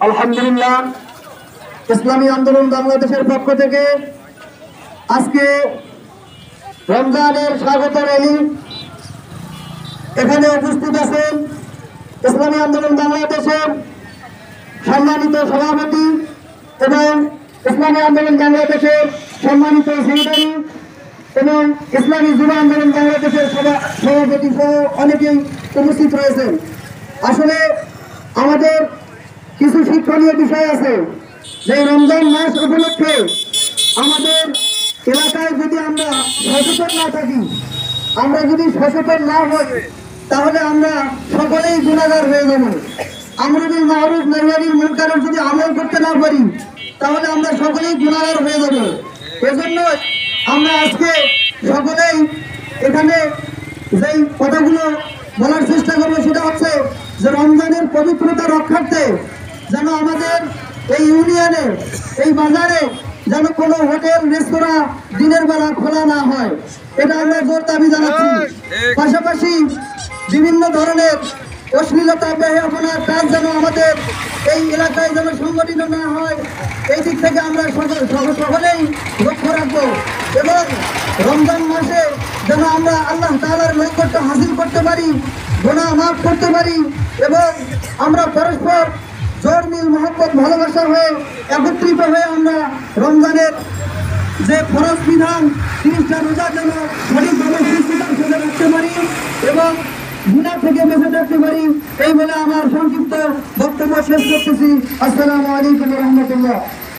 আলহামদুলিল্লাহ, ইসলামী আন্দোলন বাংলাদেশের পক্ষ থেকে আজকে রমজানের স্বাগত র্যালি এখানে উপস্থিত আছেন ইসলামী আন্দোলন বাংলাদেশের সম্মানিত সভাপতি এবং ইসলামী আন্দোলন বাংলাদেশের সম্মানিত সেক্রেটারি এবং ইসলামী যুব আন্দোলন বাংলাদেশের সভাপতি সহ অনেকেই উপস্থিত রয়েছেন। আসলে আমাদের কিছু শিক্ষণীয় বিষয় আছে যে রমজান মাস উপলক্ষে আমাদের এলাকায় যদি আমরা সচেতন না থাকি, আমরা যদি সচেতন না হই, তাহলে আমরা সকলেই গুনাহগার হয়ে যাব। আমরা যদি মারুফ নাহি মুনকারের যদি আমল করতে না পারি, তাহলে আমরা সকলেই গুনাহগার হয়ে যাব। এজন্য আমরা আজকে সকলেই এখানে যেই কথাগুলো বলার চেষ্টা করবো সেটা হচ্ছে যে রমজানের পবিত্রতা রক্ষার্থে যেন আমাদের এই ইউনিয়নে, এই বাজারে যেন কোনো হোটেল রেস্তোরাঁ দিনের বেলা খোলা না হয়, এটা আমরা জোর দাবি জানাচ্ছি। পাশাপাশি বিভিন্ন ধরনের অশ্লীলতা বেহায়াপনার কাজ যেন আমাদের এই এলাকায় যেন সংগঠিত না হয়, এই দিক থেকে আমরা সকলেই লক্ষ্য রাখবো এবং রমজান মাসে যেন আমরা আল্লাহ তাআলার নৈকট্য হাসিল করতে পারি, গুনাহ মাফ করতে পারি এবং আমরা পরস্পর জোর মিল মহব্বত ভালোবাসা হয়ে একত্রিত হয়ে আমরা রমজানের যে ফরজ বিধান 30টা রোজা যেন সঠিকভাবে সুস্থতার সাথে রাখতে পারি এবং গুনাহ থেকে বেঁচে থাকতে পারি, এই বলে আমার সংক্ষিপ্ত বক্তব্য শেষ করতেছি। আসসালামু আলাইকুম ওয়া রাহমাতুল্লাহ।